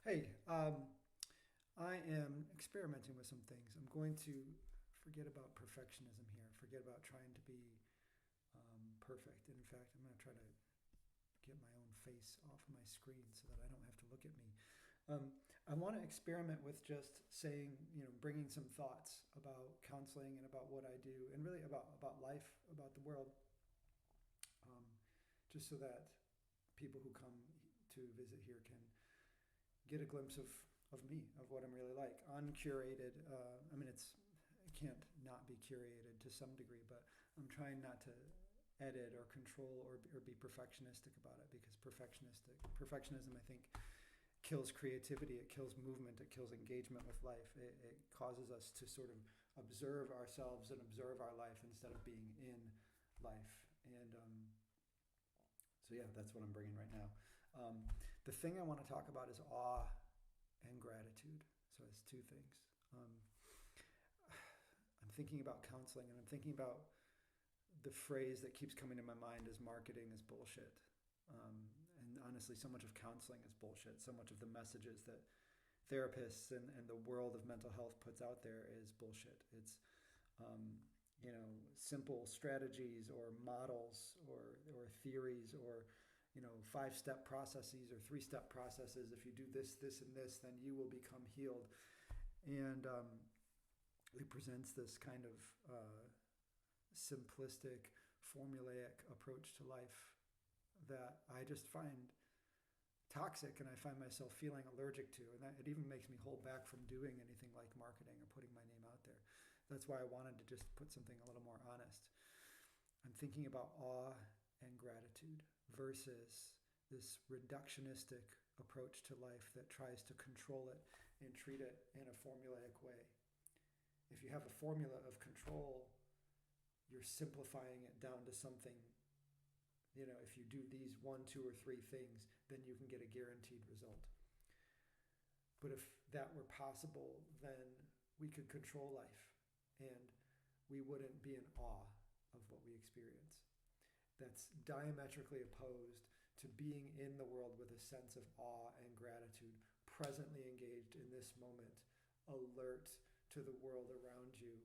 Hey, I am experimenting with some things. I'm going to forget about perfectionism here, forget about trying to be perfect. And in fact, I'm going to try to get my own face off of my screen so that I don't have to look at me. I want to experiment with just saying, bringing some thoughts about counseling and about what I do and really about life, about the world, um, just so that people who come to visit here can get a glimpse of me, of what I'm really like. Uncurated. It can't not be curated to some degree, but I'm trying not to edit or control or be perfectionistic about it because perfectionism, I think, kills creativity, it kills movement, it kills engagement with life. It causes us to sort of observe ourselves and observe our life instead of being in life. So yeah, that's what I'm bringing right now. The thing I want to talk about is awe and gratitude. So it's two things. I'm thinking about counseling, and I'm thinking about the phrase that keeps coming to my mind is marketing is bullshit. And honestly, so much of counseling is bullshit. So much of the messages that therapists and the world of mental health puts out there is bullshit. It's simple strategies or models or theories or 5-step processes or 3-step processes. If you do this and this, then you will become healed. And it presents this kind of simplistic, formulaic approach to life that I just find toxic, and I find myself feeling allergic to, and that it even makes me hold back from doing anything like marketing or putting my name out there. That's why I wanted to just put something a little more honest. I'm thinking about awe and gratitude versus this reductionistic approach to life that tries to control it and treat it in a formulaic way. If you have a formula of control, you're simplifying it down to something. If you do these 1, 2, or 3 things, then you can get a guaranteed result. But if that were possible, then we could control life and we wouldn't be in awe of what we experience. That's diametrically opposed to being in the world with a sense of awe and gratitude, presently engaged in this moment, alert to the world around you,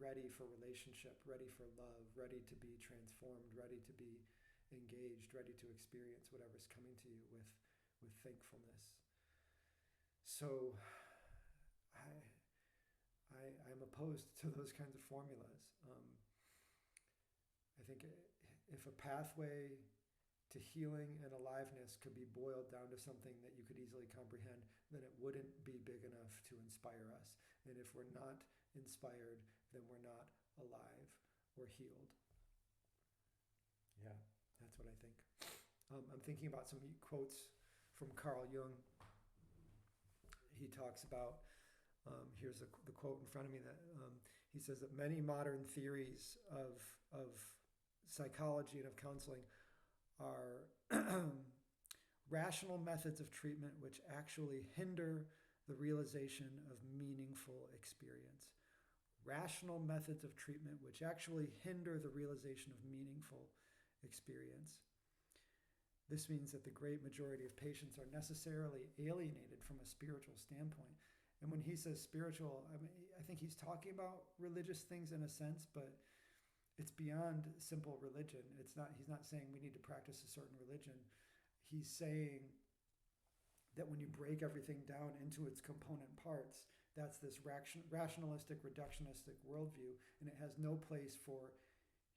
ready for relationship, ready for love, ready to be transformed, ready to be engaged, ready to experience whatever's coming to you with thankfulness. So I'm opposed to those kinds of formulas. I think if a pathway to healing and aliveness could be boiled down to something that you could easily comprehend, then it wouldn't be big enough to inspire us. And if we're not inspired, then we're not alive or healed. Yeah, that's what I think. I'm thinking about some quotes from Carl Jung. He talks about, here's the quote in front of me, that he says that many modern theories of psychology and of counseling are rational methods of treatment which actually hinder the realization of meaningful experience. Rational methods of treatment which actually hinder the realization of meaningful experience. This means that the great majority of patients are necessarily alienated from a spiritual standpoint. And when he says spiritual, I think he's talking about religious things in a sense, but it's beyond simple religion. He's not saying we need to practice a certain religion. He's saying that when you break everything down into its component parts, that's this rationalistic, reductionistic worldview, and it has no place for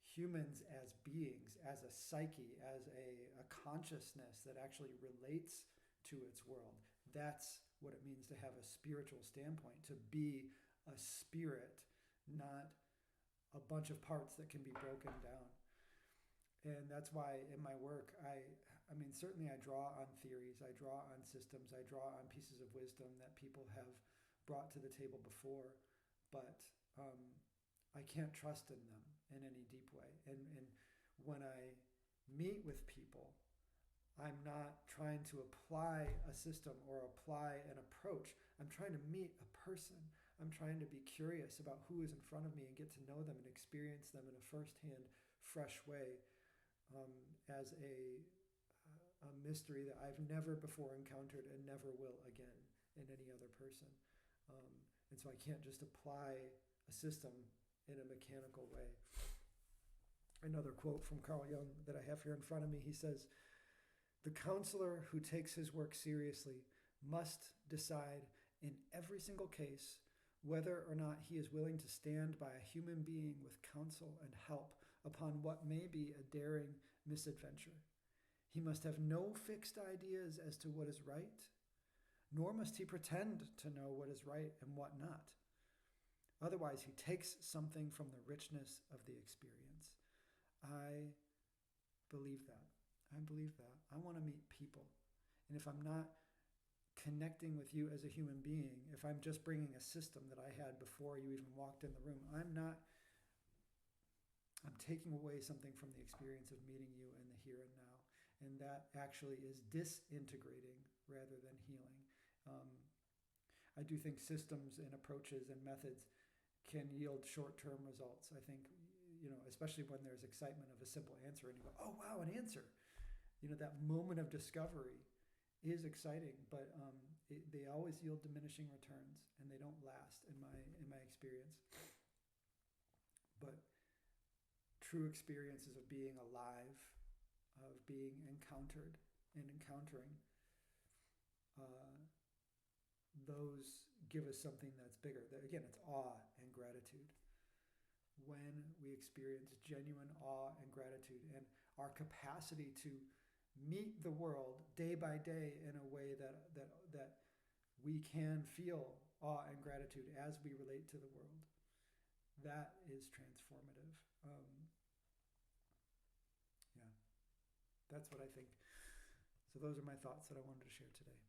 humans as beings, as a psyche, as a consciousness that actually relates to its world. That's what it means to have a spiritual standpoint, to be a spirit, not a bunch of parts that can be broken down. And that's why in my work, certainly I draw on theories, I draw on systems, I draw on pieces of wisdom that people have brought to the table before, but I can't trust in them in any deep way. And when I meet with people, I'm not trying to apply a system or apply an approach. I'm trying to meet a person. I'm trying to be curious about who is in front of me and get to know them and experience them in a firsthand, fresh way, as a a mystery that I've never before encountered and never will again in any other person. And so I can't just apply a system in a mechanical way. Another quote from Carl Jung that I have here in front of me, he says, "The counselor who takes his work seriously must decide in every single case whether or not he is willing to stand by a human being with counsel and help upon what may be a daring misadventure. He must have no fixed ideas as to what is right, nor must he pretend to know what is right and what not. Otherwise, he takes something from the richness of the experience." I believe that. I believe that. I want to meet people. And if I'm not connecting with you as a human being, if I'm just bringing a system that I had before you even walked in the room, I'm taking away something from the experience of meeting you in the here and now. And that actually is disintegrating rather than healing. I do think systems and approaches and methods can yield short-term results. I think, especially when there's excitement of a simple answer and you go, oh, wow, an answer. That moment of discovery is exciting, but they always yield diminishing returns and they don't last in my experience. But true experiences of being alive, of being encountered and encountering, those give us something that's bigger. Again, it's awe and gratitude. When we experience genuine awe and gratitude and our capacity to meet the world day by day in a way that we can feel awe and gratitude as we relate to the world, that is transformative. Yeah, that's what I think. So those are my thoughts that I wanted to share today.